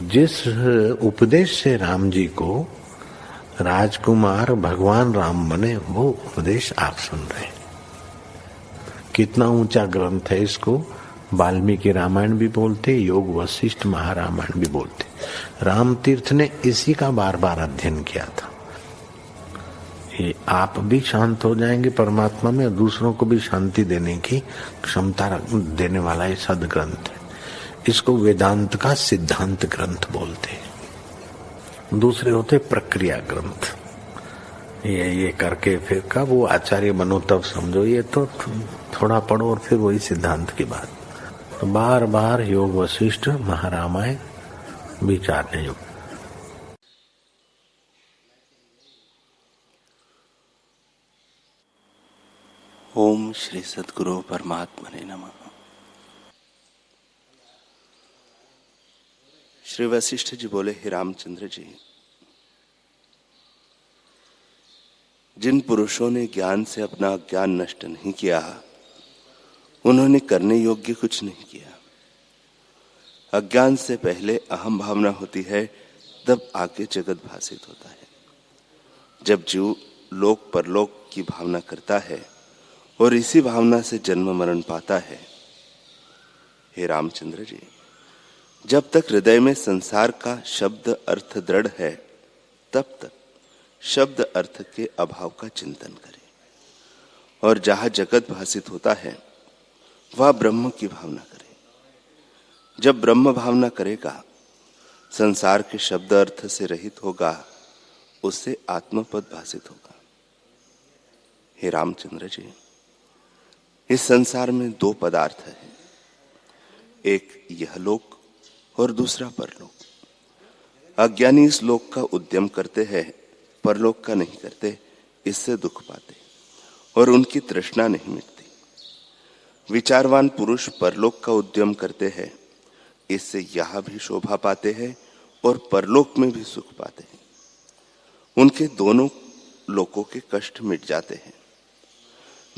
जिस उपदेश से राम जी को राजकुमार भगवान राम बने, वो उपदेश आप सुन रहे हैं। कितना ऊंचा ग्रंथ है। इसको वाल्मीकि रामायण भी बोलते, योग वशिष्ठ महारामायण भी बोलते। राम तीर्थ ने इसी का बार बार अध्ययन किया था। ये आप भी शांत हो जाएंगे परमात्मा में, और दूसरों को भी शांति देने की क्षमता देने वाला ये सदग्रंथ है। इसको वेदांत का सिद्धांत ग्रंथ बोलते हैं। दूसरे होते प्रक्रिया ग्रंथ। ये करके फिर कब वो आचार्य बनो तब समझो, ये तो थोड़ा पढ़ो और फिर वही सिद्धांत की बात। तो बार बार योग वशिष्ठ महारामायण विचारने योग। ओम श्री सद्गुरु परमात्मने नमः। श्री वशिष्ठ जी बोले, हे रामचंद्र जी, जिन पुरुषों ने ज्ञान से अपना ज्ञान नष्ट नहीं किया, उन्होंने करने योग्य कुछ नहीं किया। अज्ञान से पहले अहम भावना होती है, तब आगे जगत भासित होता है। जब जीव लोक परलोक की भावना करता है और इसी भावना से जन्म मरण पाता है, हे रामचंद्र जी, जब तक हृदय में संसार का शब्द अर्थ दृढ़ है, तब तक शब्द अर्थ के अभाव का चिंतन करें, और जहां जगत भासित होता है वह ब्रह्म की भावना करे। जब ब्रह्म भावना करेगा, संसार के शब्द अर्थ से रहित होगा, उससे आत्मपद भासित होगा। हे रामचंद्र जी, इस संसार में दो पदार्थ हैं, एक यह लोक और दूसरा परलोक। अज्ञानी इस लोक का उद्यम करते हैं, परलोक का नहीं करते, इससे दुख पाते और उनकी तृष्णा नहीं मिटती। विचारवान पुरुष परलोक का उद्यम करते हैं, इससे यहां भी शोभा पाते हैं और परलोक में भी सुख पाते हैं। उनके दोनों लोकों के कष्ट मिट जाते हैं।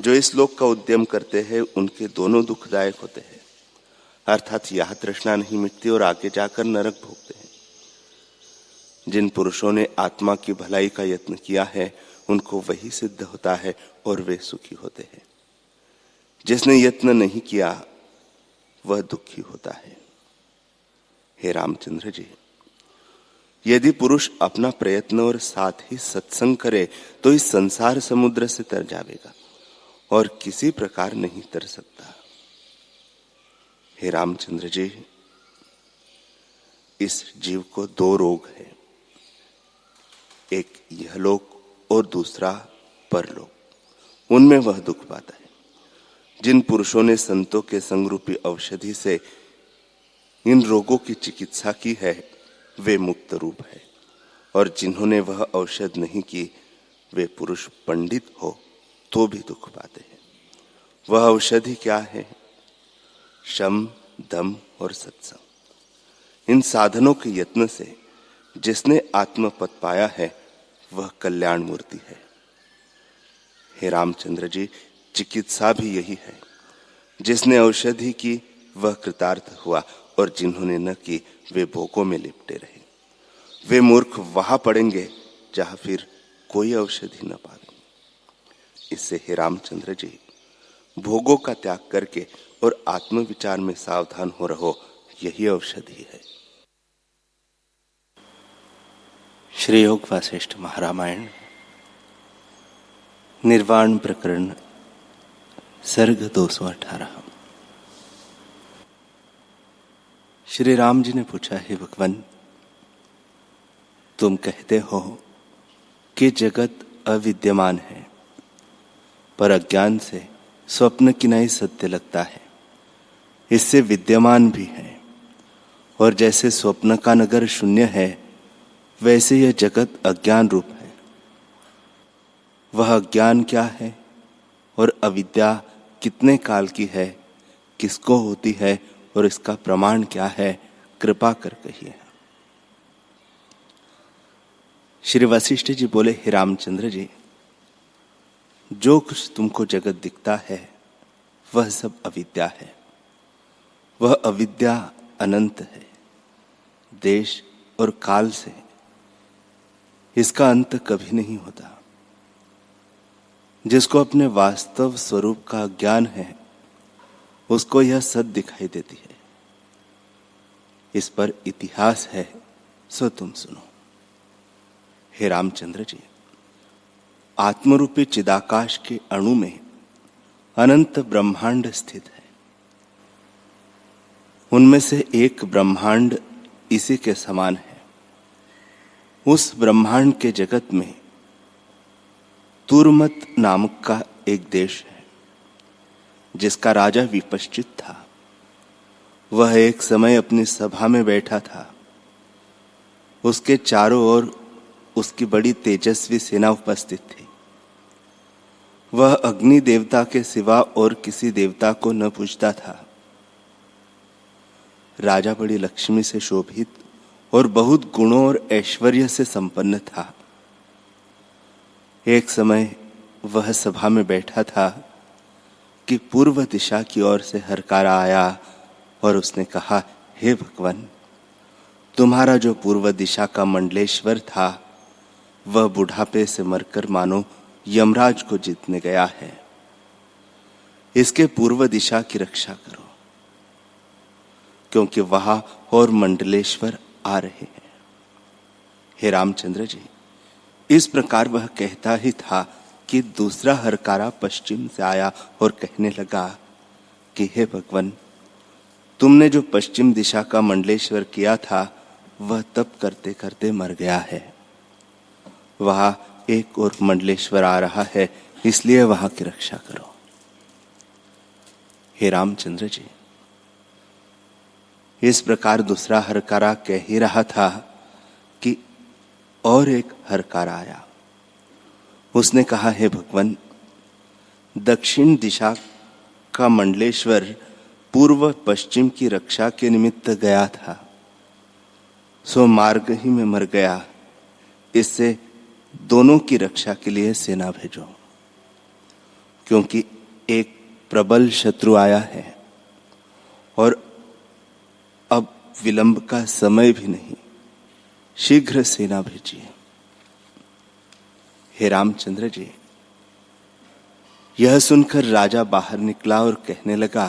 जो इस लोक का उद्यम करते हैं, उनके दोनों दुखदायक होते हैं, अर्थात यह तृष्णा नहीं मिटती और आगे जाकर नरक भोगते हैं। जिन पुरुषों ने आत्मा की भलाई का यत्न किया है, उनको वही सिद्ध होता है और वे सुखी होते हैं। जिसने यत्न नहीं किया, वह दुखी होता है। हे रामचंद्र जी, यदि पुरुष अपना प्रयत्न और साथ ही सत्संग करे, तो इस संसार समुद्र से तर जाएगा और किसी प्रकार नहीं तर सकता। हे रामचंद्र जी, इस जीव को दो रोग है, एक यह लोक और दूसरा परलोक। उनमें वह दुख पाता है। जिन पुरुषों ने संतों के संगरूपी औषधि से इन रोगों की चिकित्सा की है, वे मुक्त रूप है, और जिन्होंने वह औषध नहीं की, वे पुरुष पंडित हो तो भी दुख पाते हैं। वह औषधि क्या है? शम, दम और सत्संग। इन साधनों के यत्न से जिसने आत्मपद पाया है, वह कल्याण मूर्ति है। हे रामचंद्र जी, चिकित्सा भी यही है। जिसने औषधि की, वह कृतार्थ हुआ, और जिन्होंने न की, वे भोगों में लिपटे रहे। वे मूर्ख वहां पड़ेंगे जहां फिर कोई औषधि न पाएंगे। इससे हे रामचंद्र जी, भोगों का त्याग करके और आत्मविचार में सावधान हो रहो, यही औषधि है। श्री योग वशिष्ठ महारामायण निर्वाण प्रकरण सर्ग 218। श्री राम जी ने पूछा, हे भगवान, तुम कहते हो कि जगत अविद्यमान है, पर अज्ञान से स्वप्न की नहीं सत्य लगता है। इससे विद्यमान भी है, और जैसे स्वप्न का नगर शून्य है, वैसे यह जगत अज्ञान रूप है। वह अज्ञान क्या है और अविद्या कितने काल की है, किसको होती है और इसका प्रमाण क्या है, कृपा कर कहिए। श्री वशिष्ठ जी बोले, हे रामचंद्र जी, जो कुछ तुमको जगत दिखता है वह सब अविद्या है। वह अविद्या अनंत है। देश और काल से इसका अंत कभी नहीं होता। जिसको अपने वास्तव स्वरूप का ज्ञान है उसको यह सत दिखाई देती है। इस पर इतिहास है, सो तुम सुनो। हे रामचंद्र जी, आत्मरूपी चिदाकाश के अणु में अनंत ब्रह्मांड स्थित है। उनमें से एक ब्रह्मांड इसी के समान है। उस ब्रह्मांड के जगत में तुरमत नामक का एक देश है, जिसका राजा विपश्चित था। वह एक समय अपनी सभा में बैठा था। उसके चारों ओर उसकी बड़ी तेजस्वी सेना उपस्थित थी। वह अग्नि देवता के सिवा और किसी देवता को न पूजता था। राजा बड़ी लक्ष्मी से शोभित और बहुत गुणों और ऐश्वर्य से संपन्न था। एक समय वह सभा में बैठा था कि पूर्व दिशा की ओर से हरकारा आया और उसने कहा, हे भगवान, तुम्हारा जो पूर्व दिशा का मंडलेश्वर था वह बुढ़ापे से मरकर मानो यमराज को जीतने गया है। इसके पूर्व दिशा की रक्षा करो, क्योंकि वहां और मंडलेश्वर आ रहे हैं। हे रामचंद्र जी, इस प्रकार वह कहता ही था कि दूसरा हरकारा पश्चिम से आया और कहने लगा कि हे भगवान, तुमने जो पश्चिम दिशा का मंडलेश्वर किया था वह तप करते करते मर गया है। वहां एक और मंडलेश्वर आ रहा है, इसलिए वहां की रक्षा करो। हे रामचंद्र जी, इस प्रकार दूसरा हरकारा कह ही रहा था कि और एक हरकारा आया। उसने कहा, हे भगवान, दक्षिण दिशा का मंडलेश्वर पूर्व पश्चिम की रक्षा के निमित्त गया था, सो मार्ग ही में मर गया। इससे दोनों की रक्षा के लिए सेना भेजो, क्योंकि एक प्रबल शत्रु आया है और अब विलंब का समय भी नहीं। शीघ्र सेना भेजिए। हे रामचंद्र जी, यह सुनकर राजा बाहर निकला और कहने लगा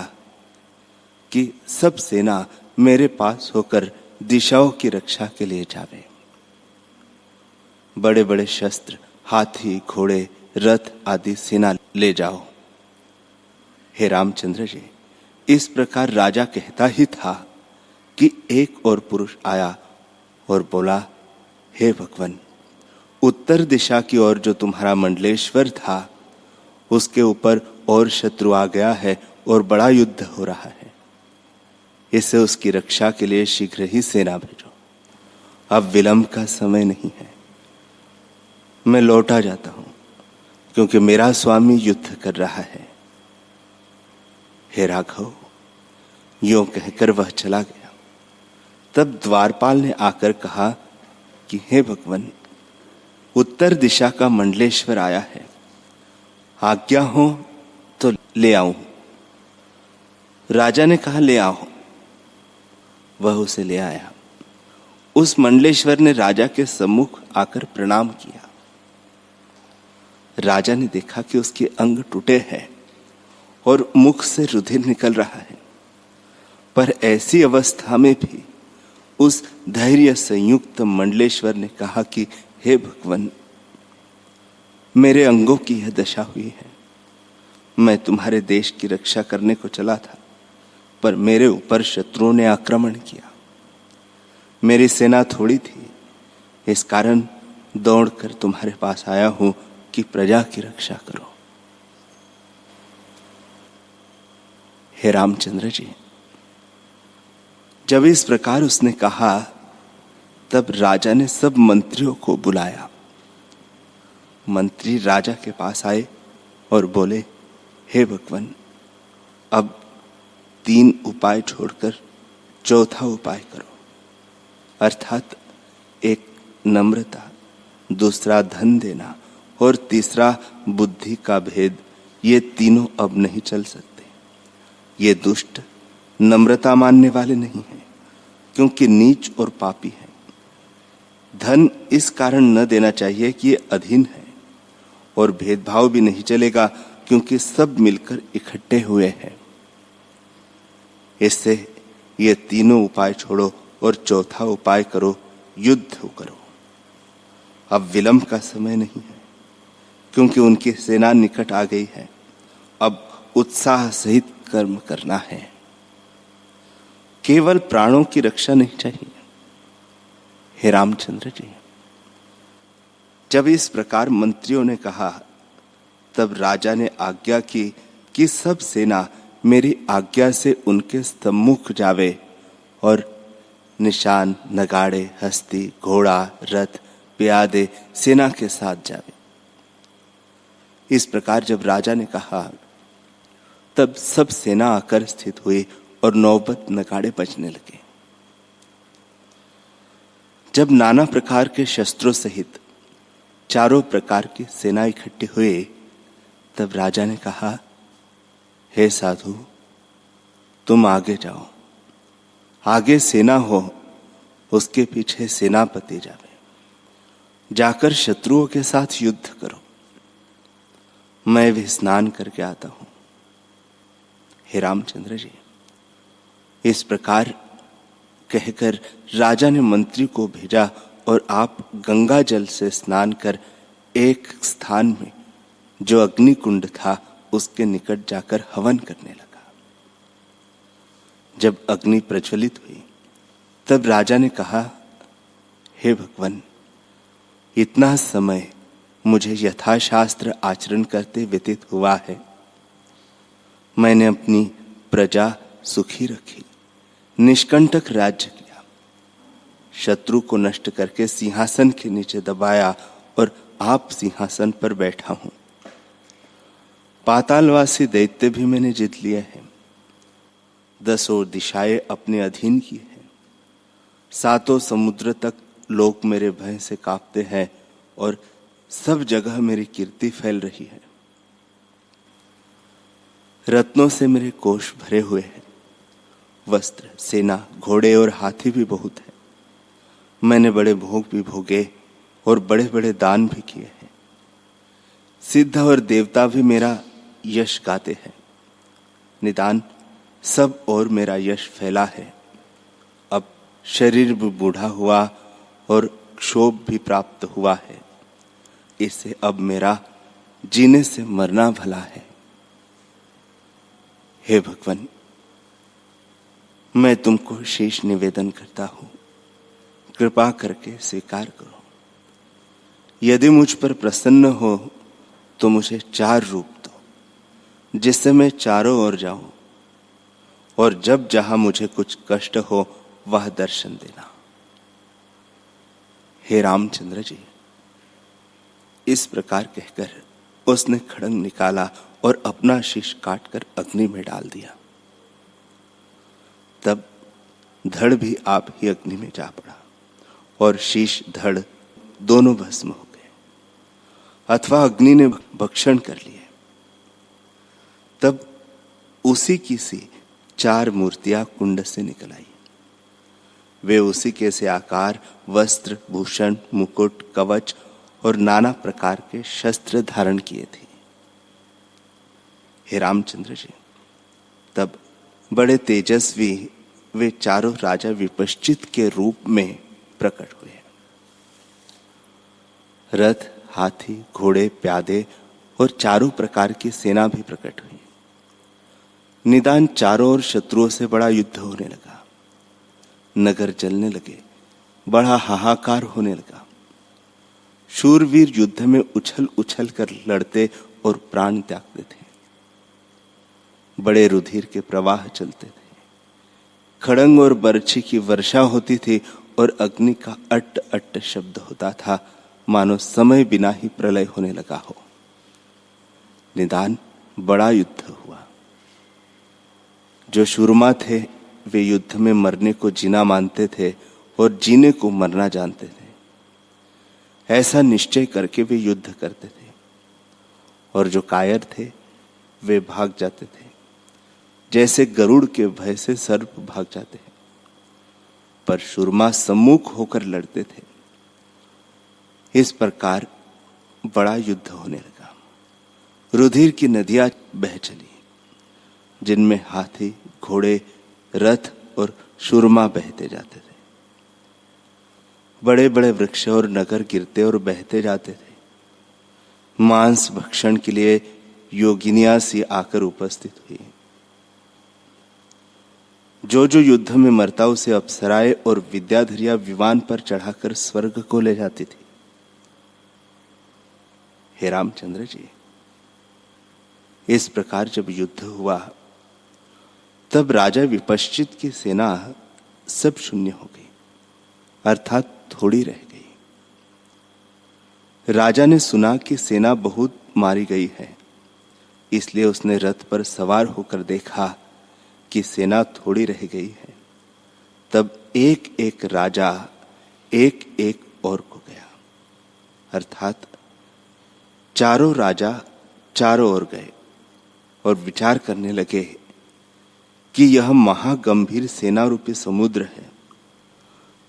कि सब सेना मेरे पास होकर दिशाओं की रक्षा के लिए जावे। बड़े बड़े शस्त्र, हाथी, घोड़े, रथ आदि सेना ले जाओ। हे रामचंद्र जी, इस प्रकार राजा कहता ही था कि एक और पुरुष आया और बोला, हे भगवान, उत्तर दिशा की ओर जो तुम्हारा मंडलेश्वर था उसके ऊपर और शत्रु आ गया है और बड़ा युद्ध हो रहा है। इससे उसकी रक्षा के लिए शीघ्र ही सेना भेजो। अब विलंब का समय नहीं है। मैं लौटा जाता हूं, क्योंकि मेरा स्वामी युद्ध कर रहा है। हे राघव, यूं कहकर वह चला गया। तब द्वारपाल ने आकर कहा कि हे भगवान, उत्तर दिशा का मंडलेश्वर आया है, आज्ञा हो तो ले आऊं। राजा ने कहा, ले आओ। वह उसे ले आया। उस मंडलेश्वर ने राजा के सम्मुख आकर प्रणाम किया। राजा ने देखा कि उसके अंग टूटे हैं और मुख से रुधिर निकल रहा है, पर ऐसी अवस्था में भी उस धैर्य संयुक्त मंडलेश्वर ने कहा कि हे भगवान, मेरे अंगों की यह दशा हुई है। मैं तुम्हारे देश की रक्षा करने को चला था, पर मेरे ऊपर शत्रुओं ने आक्रमण किया। मेरी सेना थोड़ी थी, इस कारण दौड़कर तुम्हारे पास आया हूं कि प्रजा की रक्षा करो। हे रामचंद्र जी, जब इस प्रकार उसने कहा, तब राजा ने सब मंत्रियों को बुलाया। मंत्री राजा के पास आए और बोले, हे भगवान, अब 3 उपाय छोड़कर चौथा उपाय करो, अर्थात एक नम्रता, दूसरा धन देना और तीसरा बुद्धि का भेद। ये तीनों अब नहीं चल सकते। ये दुष्ट नम्रता मानने वाले नहीं हैं, क्योंकि नीच और पापी है। धन इस कारण न देना चाहिए कि ये अधीन है, और भेदभाव भी नहीं चलेगा क्योंकि सब मिलकर इकट्ठे हुए हैं। इससे ये तीनों उपाय छोड़ो और चौथा उपाय करो, युद्ध करो। अब विलंब का समय नहीं है, क्योंकि उनकी सेना निकट आ गई है। अब उत्साह सहित कर्म करना है। केवल प्राणों की रक्षा नहीं चाहिए। हे रामचंद्र जी, जब इस प्रकार मंत्रियों ने कहा, तब राजा ने आज्ञा की कि सब सेना मेरी आज्ञा से उनके सम्मुख जावे और निशान, नगाड़े, हस्ती, घोड़ा, रथ, प्यादे सेना के साथ जावे। इस प्रकार जब राजा ने कहा, तब सब सेना आकर स्थित हुई और नौबत नगाड़े बजने लगे। जब नाना प्रकार के शस्त्रों सहित चारों प्रकार की सेना इकट्ठी हुई, तब राजा ने कहा, हे साधु, तुम आगे जाओ। आगे सेना हो, उसके पीछे सेनापति जावे। जाकर शत्रुओं के साथ युद्ध करो। मैं भी स्नान करके आता हूं। हे रामचंद्र जी, इस प्रकार कहकर राजा ने मंत्री को भेजा और आप गंगा जल से स्नान कर एक स्थान में जो अग्नि कुंड था उसके निकट जाकर हवन करने लगा। जब अग्नि प्रज्वलित हुई, तब राजा ने कहा, हे भगवान, इतना समय मुझे यथाशास्त्र आचरण करते व्यतीत हुआ है। मैंने अपनी प्रजा सुखी रखी, निष्कंटक राज्य किया, शत्रु को नष्ट करके सिंहासन के नीचे दबाया और आप सिंहासन पर बैठा हूं। पातालवासी दैत्य भी मैंने जीत लिए हैं। 10 दिशाएं अपने अधीन की हैं। 7 समुद्र तक लोग मेरे भय से कांपते हैं और सब जगह मेरी कीर्ति फैल रही है। रत्नों से मेरे कोष भरे हुए हैं। वस्त्र, सेना, घोड़े और हाथी भी बहुत है। मैंने बड़े भोग भी भोगे और बड़े बड़े दान भी किए हैं। सिद्ध और देवता भी मेरा यश गाते हैं। निदान सब और मेरा यश फैला है। अब शरीर भी बूढ़ा हुआ और क्षोभ भी प्राप्त हुआ है। इससे अब मेरा जीने से मरना भला है। हे भगवान, मैं तुमको शेष निवेदन करता हूं, कृपा करके स्वीकार करो। यदि मुझ पर प्रसन्न हो तो मुझे 4 रूप दो, जिससे मैं चारों ओर जाऊं, और जब जहां मुझे कुछ कष्ट हो वह दर्शन देना। हे रामचंद्र जी, इस प्रकार कहकर उसने खड़ंग निकाला और अपना शीश काटकर अग्नि में डाल दिया। तब धड़ भी आप ही अग्नि में जा पड़ा और शीश धड़ दोनों भस्म हो गए, अथवा अग्नि ने भक्षण कर लिए। तब उसी की सी 4 मूर्तियां कुंड से निकल आई। वे उसी के से आकार, वस्त्र, भूषण, मुकुट, कवच और नाना प्रकार के शस्त्र धारण किए थे। हे रामचंद्र जी, तब बड़े तेजस्वी वे चारों राजा विपश्चित के रूप में प्रकट हुए। रथ, हाथी, घोड़े, प्यादे और चारों प्रकार की सेना भी प्रकट हुई। निदान चारों ओर शत्रुओं से बड़ा युद्ध होने लगा। नगर जलने लगे, बड़ा हाहाकार होने लगा। शूरवीर युद्ध में उछल उछल कर लड़ते और प्राण त्यागते थे। बड़े रुधिर के प्रवाह चलते थे। खड़ंग और बर्छी की वर्षा होती थी और अग्नि का अट्ट अट्ट शब्द होता था, मानो समय बिना ही प्रलय होने लगा हो। निदान बड़ा युद्ध हुआ। जो शूरमा थे वे युद्ध में मरने को जीना मानते थे और जीने को मरना जानते थे। ऐसा निश्चय करके वे युद्ध करते थे। और जो कायर थे वे भाग जाते थे, जैसे गरुड़ के भय से सर्प भाग जाते हैं। पर शूरमा सम्मुख होकर लड़ते थे। इस प्रकार बड़ा युद्ध होने लगा। रुधिर की नदियां बह चली, जिनमें हाथी, घोड़े, रथ और शूरमा बहते जाते थे। बड़े बड़े वृक्ष और नगर गिरते और बहते जाते थे। मांस भक्षण के लिए योगिनियां सी आकर उपस्थित हुई। जो जो युद्ध में मरता उसे अप्सराएं और विद्याधरिया विमान पर चढ़ाकर स्वर्ग को ले जाती थी। हे रामचंद्र जी, इस प्रकार जब युद्ध हुआ तब राजा विपश्चित की सेना सब शून्य हो गई, अर्थात थोड़ी रह गई। राजा ने सुना कि सेना बहुत मारी गई है, इसलिए उसने रथ पर सवार होकर देखा कि सेना थोड़ी रह गई है। तब एक एक राजा एक एक और को गया, अर्थात चारों राजा चारों ओर गए और विचार करने लगे कि यह महागंभीर सेना रूपी समुद्र है,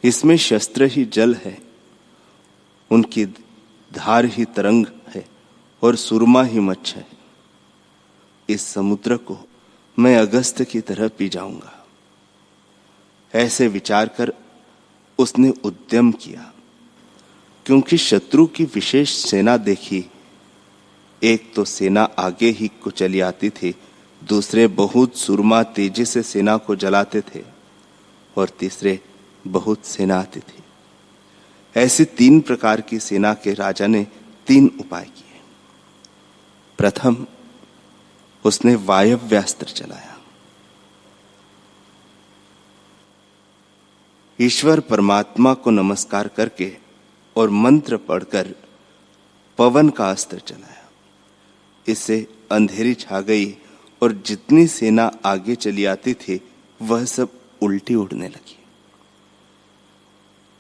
इसमें शस्त्र ही जल है, उनकी धार ही तरंग है और सुरमा ही मच्छ है। इस समुद्र को मैं अगस्त की तरह पी जाऊंगा। ऐसे विचार कर उसने उद्यम किया, क्योंकि शत्रु की विशेष सेना देखी। एक तो सेना आगे ही को चली आती थी, दूसरे बहुत सुरमा तेजी से सेना को जलाते थे और तीसरे बहुत सेना आती थी। ऐसी 3 प्रकार की सेना के राजा ने 3 उपाय किए। प्रथम, उसने वायव्यास्त्र चलाया। ईश्वर परमात्मा को नमस्कार करके और मंत्र पढ़कर पवन का अस्त्र चलाया। इससे अंधेरी छा गई और जितनी सेना आगे चली आती थी वह सब उल्टी उड़ने लगी।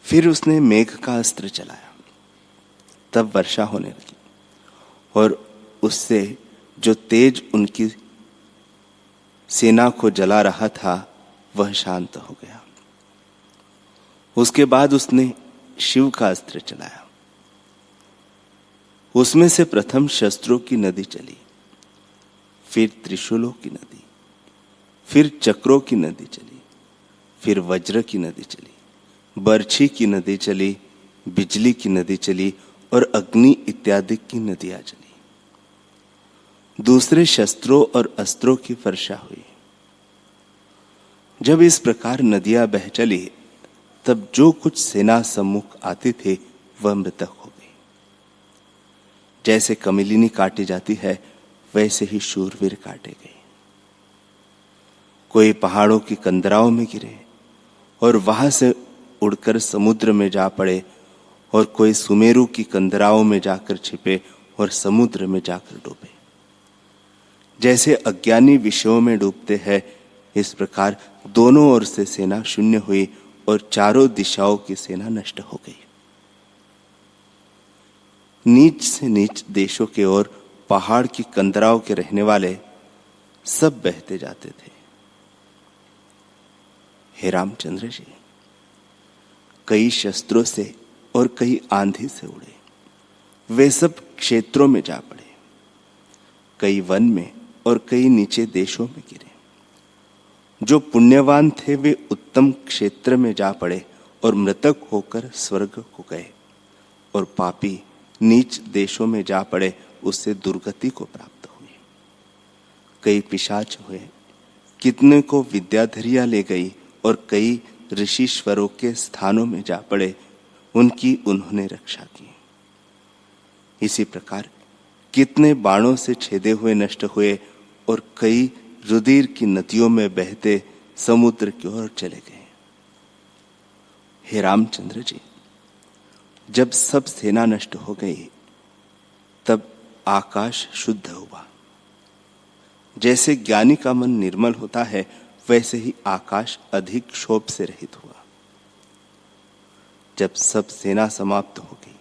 फिर उसने मेघ का अस्त्र चलाया, तब वर्षा होने लगी और उससे जो तेज उनकी सेना को जला रहा था वह शांत हो गया। उसके बाद उसने शिव का अस्त्र चलाया। उसमें से प्रथम शस्त्रों की नदी चली, फिर त्रिशूलों की नदी, फिर चक्रों की नदी चली, फिर वज्र की नदी चली, बर्छी की नदी चली, बिजली की नदी चली और अग्नि इत्यादि की नदियां चली। दूसरे शस्त्रों और अस्त्रों की वर्षा हुई। जब इस प्रकार नदियां बह चली तब जो कुछ सेना सम्मुख आती थी वह मृतक हो गई। जैसे कमिलिनी काटी जाती है वैसे ही शूरवीर काटे गए। कोई पहाड़ों की कंदराओं में गिरे और वहां से उड़कर समुद्र में जा पड़े और कोई सुमेरु की कंदराओं में जाकर छिपे और समुद्र में जाकर डूबे। जैसे अज्ञानी विषयों में डूबते हैं, इस प्रकार दोनों ओर से सेना शून्य हुई और चारों दिशाओं की सेना नष्ट हो गई। नीच से नीच देशों के ओर पहाड़ की कंदराओं के रहने वाले सब बहते जाते थे। हे रामचंद्र जी, कई शस्त्रों से और कई आंधी से उड़े, वे सब क्षेत्रों में जा पड़े। कई वन में और कई नीचे देशों में गिरे। जो पुण्यवान थे वे उत्तम क्षेत्र में जा पड़े और मृतक होकर स्वर्ग को गए, और पापी नीच देशों में जा पड़े, उससे दुर्गति को प्राप्त हुई। कई पिशाच हुए, कितने को विद्याधरिया ले गई और कई ऋषिश्वरों के स्थानों में जा पड़े, उनकी उन्होंने रक्षा की। इसी प्रकार कितने बाणों से छेदे हुए नष्ट हुए और कई रुधिर की नदियों में बहते समुद्र की ओर चले गए। हे रामचंद्र जी, जब सब सेना नष्ट हो गई तब आकाश शुद्ध हुआ। जैसे ज्ञानी का मन निर्मल होता है वैसे ही आकाश अधिक क्षोभ से रहित हुआ। जब सब सेना समाप्त हो गई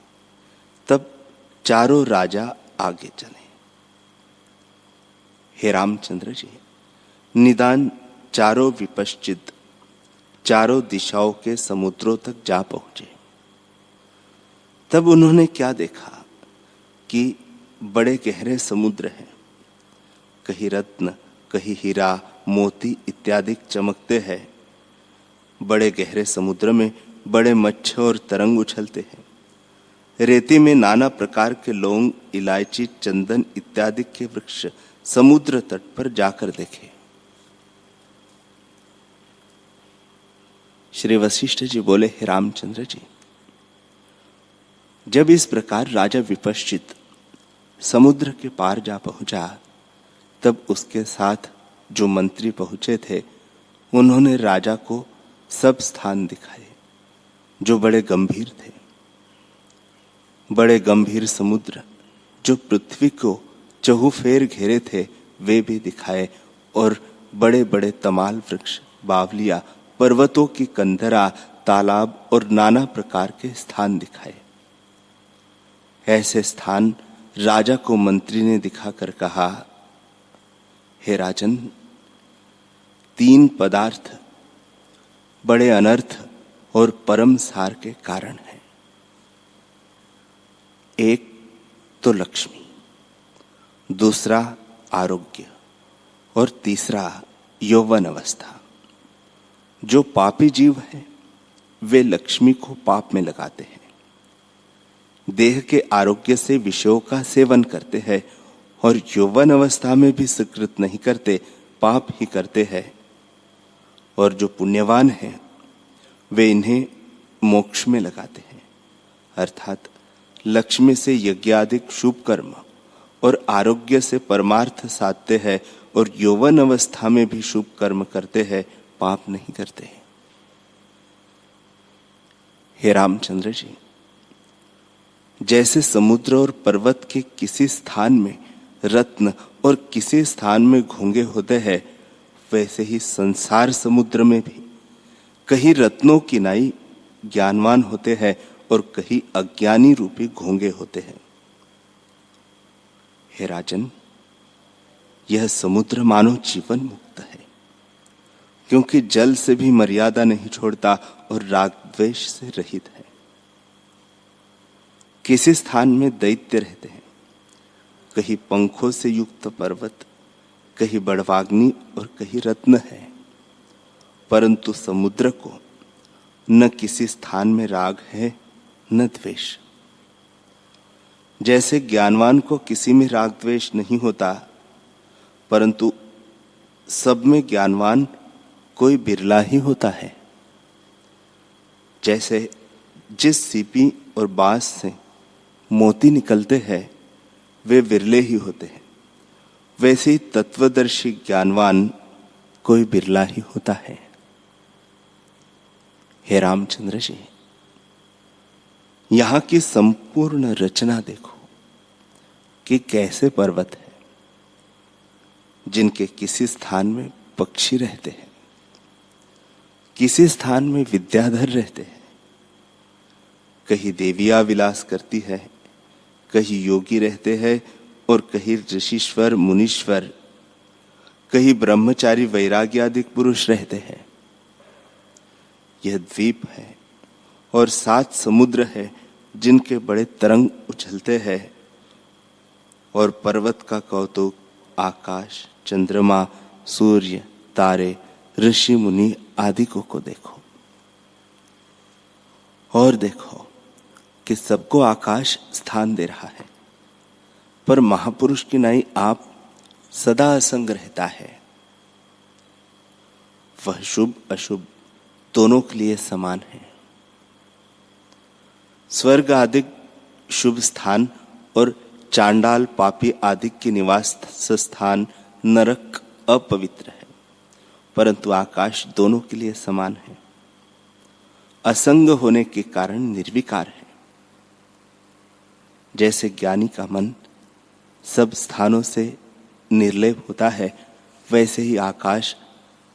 तब चारों राजा आगे चले। हे रामचंद्र जी, निदान चारों विपश्चित चारों दिशाओं के समुद्रों तक जा पहुंचे। तब उन्होंने क्या देखा कि बड़े गहरे समुद्र हैं, कहीं रत्न, कहीं हीरा, मोती इत्यादि चमकते हैं। बड़े गहरे समुद्र में बड़े मच्छर और तरंग उछलते हैं। रेती में नाना प्रकार के लौंग, इलायची, चंदन इत्यादि के वृक्ष समुद्र तट पर जाकर देखे। श्री वशिष्ठ जी बोले, हे रामचंद्र जी, जब इस प्रकार राजा विपश्चित समुद्र के पार जा पहुंचा, तब उसके साथ जो मंत्री पहुंचे थे, उन्होंने राजा को सब स्थान दिखाए जो बड़े गंभीर थे। बड़े गंभीर समुद्र जो पृथ्वी को चहुफेर घेरे थे, वे भी दिखाए, और बड़े बड़े तमाल वृक्ष, बावलिया, पर्वतों की कंदरा, तालाब और नाना प्रकार के स्थान दिखाए। ऐसे स्थान राजा को मंत्री ने दिखाकर कहा, हे राजन, 3 पदार्थ बड़े अनर्थ और परम सार के कारण हैं। एक तो लक्ष्मी, दूसरा आरोग्य, और तीसरा यौवन अवस्था। जो पापी जीव हैं, वे लक्ष्मी को पाप में लगाते हैं, देह के आरोग्य से विषयों का सेवन करते हैं, और यौवन अवस्था में भी सुकृत नहीं करते, पाप ही करते हैं। और जो पुण्यवान हैं, वे इन्हें मोक्ष में लगाते हैं, अर्थात लक्ष्मी से यज्ञादिक शुभ कर्म और आरोग्य से परमार्थ साधते हैं, और यौवन अवस्था में भी शुभ कर्म करते हैं, पाप नहीं करते। हे रामचंद्र जी, जैसे समुद्र और पर्वत के किसी स्थान में रत्न और किसी स्थान में घोंगे होते हैं, वैसे ही संसार समुद्र में भी कहीं रत्नों की नाई ज्ञानवान होते हैं और कहीं अज्ञानी रूपी घोंगे होते हैं। हे राजन, यह समुद्र मानो जीवन मुक्त है, क्योंकि जल से भी मर्यादा नहीं छोड़ता और राग द्वेष से रहित है। किसी स्थान में दैत्य रहते हैं, कहीं पंखों से युक्त पर्वत, कहीं बड़वाग्नि और कहीं रत्न है, परंतु समुद्र को न किसी स्थान में राग है न द्वेष। जैसे ज्ञानवान को किसी में राग द्वेष नहीं होता, परंतु सब में ज्ञानवान कोई बिरला ही होता है। जैसे जिस सीपी और बांस से मोती निकलते हैं, वे विरले ही होते हैं, वैसे ही तत्वदर्शी ज्ञानवान कोई बिरला ही होता है। हे रामचंद्र जी, यहां की संपूर्ण रचना देखो कि कैसे पर्वत है, जिनके किसी स्थान में पक्षी रहते हैं, किसी स्थान में विद्याधर रहते हैं, कहीं देविया विलास करती है, कहीं योगी रहते हैं, और कहीं ऋषीश्वर मुनीश्वर, कहीं ब्रह्मचारी वैराग्यादिक पुरुष रहते हैं। यह द्वीप है और 7 समुद्र है, जिनके बड़े तरंग उछलते हैं, और पर्वत का कौतुक आकाश, चंद्रमा, सूर्य, तारे, ऋषि मुनि आदि को देखो। और देखो कि सबको आकाश स्थान दे रहा है, पर महापुरुष की नाई आप सदा असंग रहता है। वह शुभ अशुभ दोनों के लिए समान है। स्वर्ग आदि शुभ स्थान और चांडाल पापी आदि के निवास स्थान नरक अपवित्र है, परंतु आकाश दोनों के लिए समान है। असंग होने के कारण निर्विकार है। जैसे ज्ञानी का मन सब स्थानों से निर्लेप होता है, वैसे ही आकाश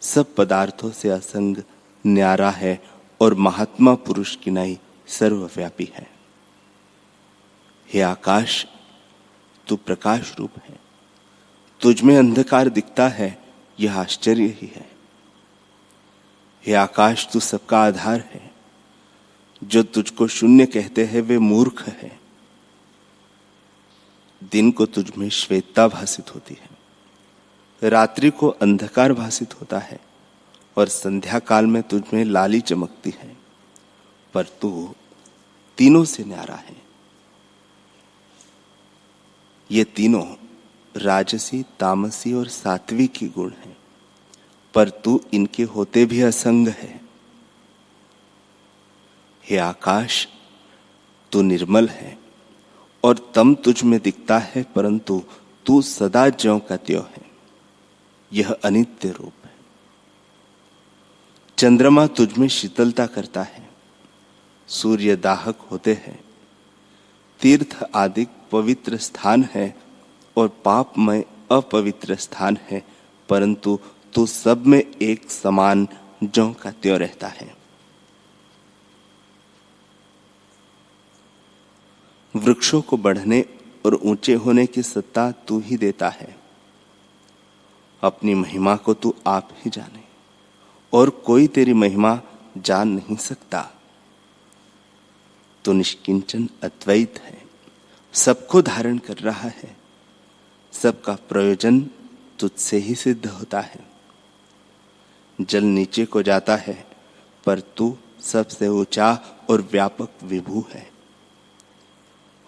सब पदार्थों से असंग न्यारा है, और महात्मा पुरुष की नाई सर्वव्यापी है। हे आकाश, तू प्रकाश रूप है, तुझ में अंधकार दिखता है, यह आश्चर्य ही है। हे आकाश, तू सबका आधार है। जो तुझको शून्य कहते हैं वे मूर्ख है। दिन को तुझ में श्वेतता भासित होती है, रात्रि को अंधकार भासित होता है और संध्या काल में तुझ में लाली चमकती है, पर तू तीनों से न्यारा है। ये तीनों राजसी, तामसी और सात्विकी गुण हैं, पर तू इनके होते भी असंग है। हे आकाश, तू निर्मल है और तम तुझ में दिखता है, परंतु तू सदा ज्यों का त्यों है। यह अनित्य रूप है। चंद्रमा तुझ में शीतलता करता है, सूर्य दाहक होते हैं, तीर्थ आदि पवित्र स्थान है और पापमय अपवित्र स्थान है, परंतु तू सब में एक समान ज्यों का त्यों रहता है। वृक्षों को बढ़ने और ऊंचे होने की सत्ता तू ही देता है। अपनी महिमा को तू आप ही जाने और कोई तेरी महिमा जान नहीं सकता। तू निष्किंचन अद्वैत है, सबको धारण कर रहा है, सबका प्रयोजन तुझसे ही सिद्ध होता है। जल नीचे को जाता है, पर तू सबसे ऊंचा और व्यापक विभू है।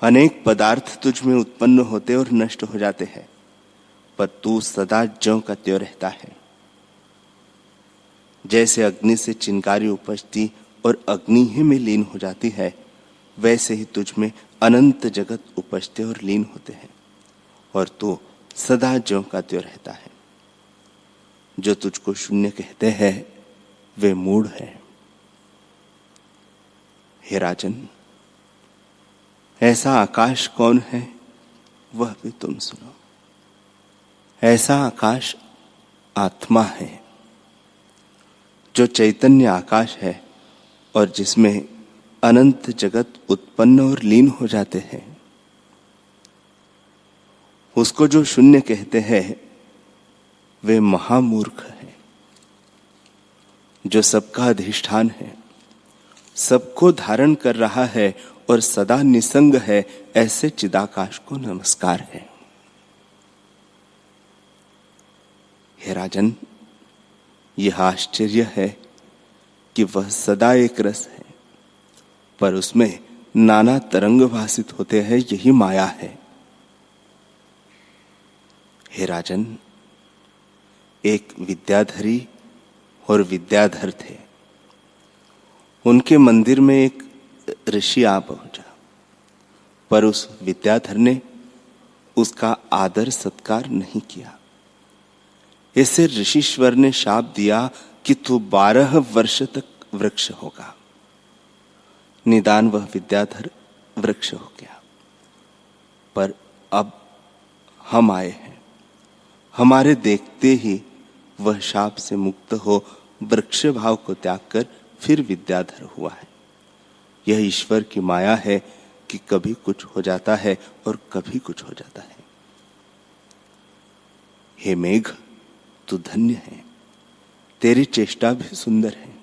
अनेक पदार्थ तुझ में उत्पन्न होते और नष्ट हो जाते हैं, पर तू सदा ज्यों का त्यों रहता है। जैसे अग्नि से चिंगारी उपजती और अग्नि ही में लीन हो जाती है, वैसे ही तुझ में अनंत जगत उपजते और लीन होते हैं, और तू सदा ज्यों का त्यों रहता है। जो तुझको शून्य कहते हैं वे मूढ़ है। हे राजन, ऐसा आकाश कौन है वह भी तुम सुनो। ऐसा आकाश आत्मा है, जो चैतन्य आकाश है और जिसमें अनंत जगत उत्पन्न और लीन हो जाते हैं। उसको जो शून्य कहते हैं वे महामूर्ख है। जो सबका अधिष्ठान है, सबको धारण कर रहा है और सदा निसंग है, ऐसे चिदाकाश को नमस्कार है। हे राजन, यह आश्चर्य है कि वह सदा एक रस है, पर उसमें नाना तरंग भासित होते हैं, यही माया है। हे राजन, एक विद्याधरी और विद्याधर थे। उनके मंदिर में एक ऋषि आ पहुंचा, पर उस विद्याधर ने उसका आदर सत्कार नहीं किया। इससे ऋषिश्वर ने शाप दिया कि तू 12 वर्ष तक वृक्ष होगा। निदान वह विद्याधर वृक्ष हो गया, पर अब हम आए हैं। हमारे देखते ही वह शाप से मुक्त हो वृक्ष भाव को त्याग कर फिर विद्याधर हुआ है। यह ईश्वर की माया है कि कभी कुछ हो जाता है और कभी कुछ हो जाता है। हे मेघ, तू धन्य है, तेरी चेष्टा भी सुंदर है।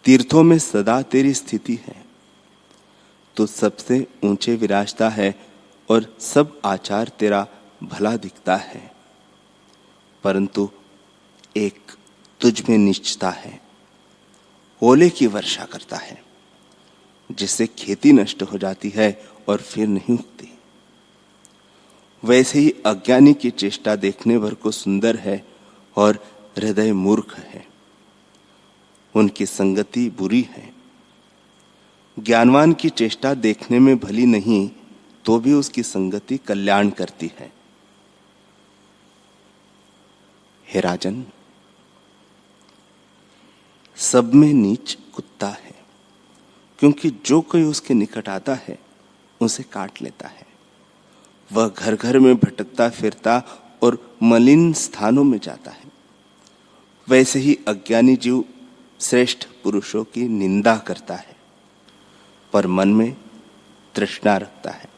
तीर्थों में सदा तेरी स्थिति है। तू सबसे ऊंचे विराजता है और सब आचार तेरा भला दिखता है, परंतु एक तुझ में नीचता है। ओले की वर्षा करता है, जिससे खेती नष्ट हो जाती है और फिर नहीं उगती। वैसे ही अज्ञानी की चेष्टा देखने भर को सुंदर है और हृदय मूर्ख है। उनकी संगति बुरी है। ज्ञानवान की चेष्टा देखने में भली नहीं तो भी उसकी संगति कल्याण करती है। हे राजन, सब में नीच कुत्ता है, क्योंकि जो कोई उसके निकट आता है उसे काट लेता है। वह घर घर में भटकता फिरता और मलिन स्थानों में जाता है। वैसे ही अज्ञानी जीव श्रेष्ठ पुरुषों की निंदा करता है, पर मन में तृष्णा रखता है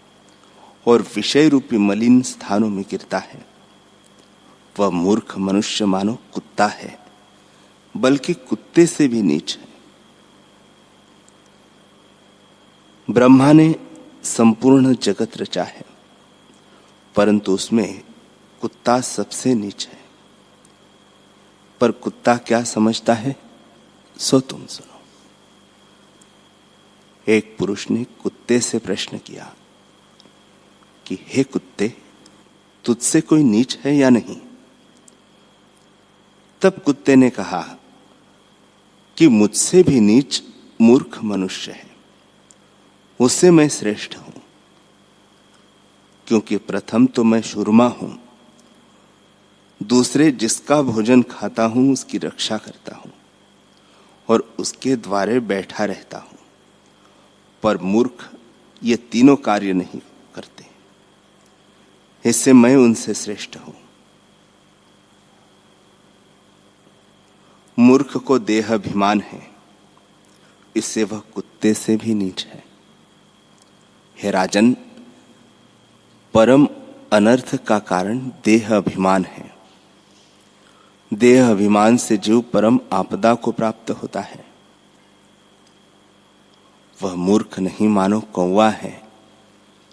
और विषय रूपी मलिन स्थानों में गिरता है। वह मूर्ख मनुष्य मानो कुत्ता है, बल्कि कुत्ते से भी नीच है। ब्रह्मा ने संपूर्ण जगत रचा है, परंतु उसमें कुत्ता सबसे नीच है। पर कुत्ता क्या समझता है, सो तुम सुनो। एक पुरुष ने कुत्ते से प्रश्न किया कि हे कुत्ते, तुझसे कोई नीच है या नहीं? तब कुत्ते ने कहा कि मुझसे भी नीच मूर्ख मनुष्य है, उससे मैं श्रेष्ठ हूं, क्योंकि प्रथम तो मैं शूरमा हूं, दूसरे जिसका भोजन खाता हूं उसकी रक्षा करता हूं और उसके द्वारे बैठा रहता हूं। पर मूर्ख ये तीनों कार्य नहीं करते, इससे मैं उनसे श्रेष्ठ हूं। मूर्ख को देह अभिमान है, इससे वह कुत्ते से भी नीच है। हे राजन, परम अनर्थ का कारण देह अभिमान है। देह अभिमान से जीव परम आपदा को प्राप्त होता है। वह मूर्ख नहीं मानो कौवा है,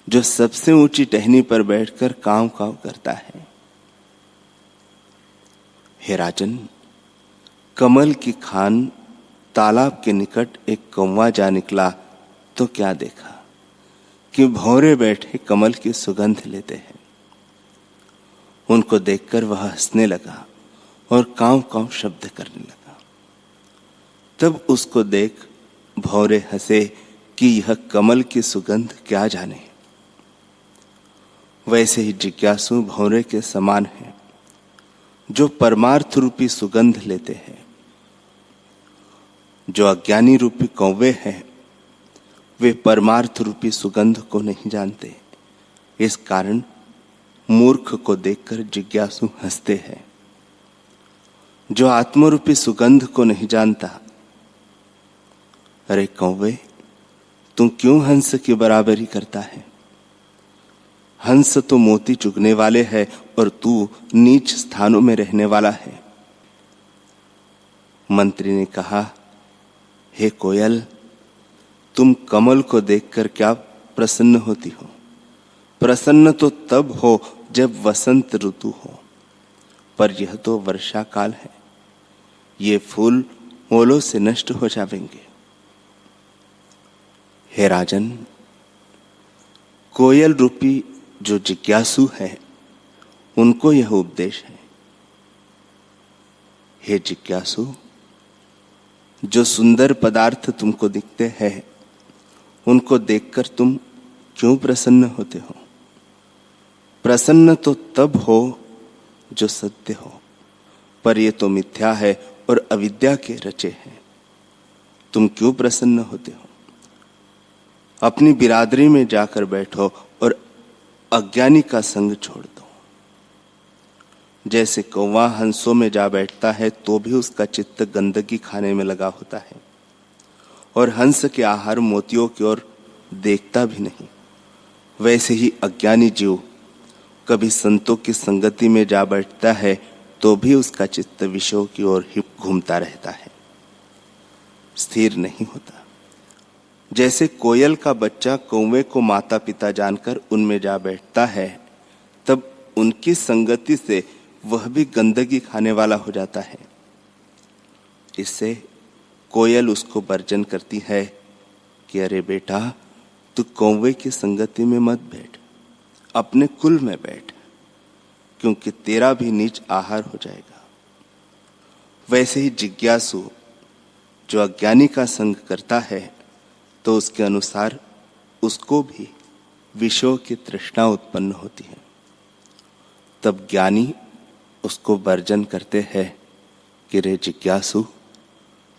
जो सबसे ऊंची टहनी पर बैठकर कांव कांव करता है। हे राजन, कमल की खान तालाब के निकट एक कौवा जा निकला तो क्या देखा कि भौरे बैठे कमल की सुगंध लेते हैं। उनको देखकर वह हंसने लगा और कांव कांव शब्द करने लगा। तब उसको देख भौरे हंसे कि यह कमल की सुगंध क्या जाने। वैसे ही जिज्ञासु भौरे के समान है, जो परमार्थ रूपी सुगंध लेते हैं। जो अज्ञानी रूपी कौवे हैं, वे परमार्थ रूपी सुगंध को नहीं जानते। इस कारण मूर्ख को देखकर जिज्ञासु हंसते हैं। जो आत्मरूपी सुगंध को नहीं जानता, अरे कौवे, तू क्यों हंस की बराबरी करता है? हंस तो मोती चुगने वाले हैं और तू नीच स्थानों में रहने वाला है। मंत्री ने कहा, हे कोयल, तुम कमल को देखकर क्या प्रसन्न होती हो? प्रसन्न तो तब हो जब वसंत ऋतु हो, पर यह तो वर्षा काल है। ये फूल ओलों से नष्ट हो जाएंगे। हे राजन, कोयल रूपी जो जिज्ञासु है, उनको यह उपदेश है। हे जिज्ञासु, जो सुंदर पदार्थ तुमको दिखते हैं, उनको देखकर तुम क्यों प्रसन्न होते हो? प्रसन्न तो तब हो जो सत्य हो, पर ये तो मिथ्या है और अविद्या के रचे हैं। तुम क्यों प्रसन्न होते हो? अपनी बिरादरी में जाकर बैठो और अज्ञानी का संग छोड़ दो। जैसे कौवा हंसों में जा बैठता है तो भी उसका चित्त गंदगी खाने में लगा होता है और हंस के आहार मोतियों की ओर देखता भी नहीं, वैसे ही अज्ञानी जीव कभी संतों की संगति में जा बैठता है तो भी उसका चित्त विषयों की ओर ही घूमता रहता है, स्थिर नहीं होता। जैसे कोयल का बच्चा कौवे को माता पिता जानकर उनमें जा बैठता है, तब उनकी संगति से वह भी गंदगी खाने वाला हो जाता है। इससे कोयल उसको वर्जन करती है कि अरे बेटा, तू कौवे की संगति में मत बैठ, अपने कुल में बैठ, क्योंकि तेरा भी नीच आहार हो जाएगा। वैसे ही जिज्ञासु जो अज्ञानी का संग करता है, तो उसके अनुसार उसको भी विषयों की तृष्णा उत्पन्न होती है। तब ज्ञानी उसको वर्जन करते हैं कि रे जिज्ञासु,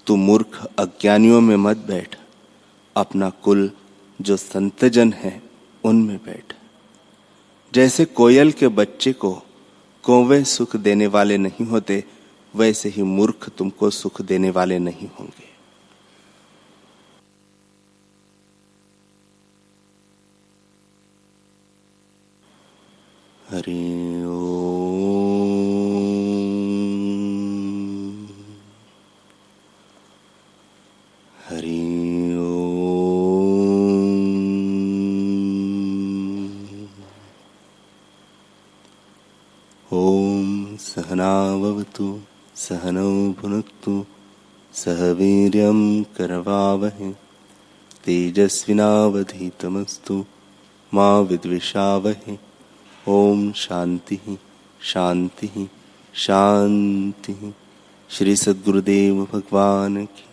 तू मूर्ख अज्ञानियों में मत बैठ, अपना कुल जो संतजन है उनमें बैठ। जैसे कोयल के बच्चे को कौवे सुख देने वाले नहीं होते, वैसे ही मूर्ख तुमको सुख देने वाले नहीं होंगे। हरि ओम। सहनाववतु सहनौ भुनक्तु सह वीर्यं करवावहै तेजस्विनावधीतमस्तु मा विद्विषावहै। ओम शांति शांति शांति। श्री सद्गुरुदेव भगवान की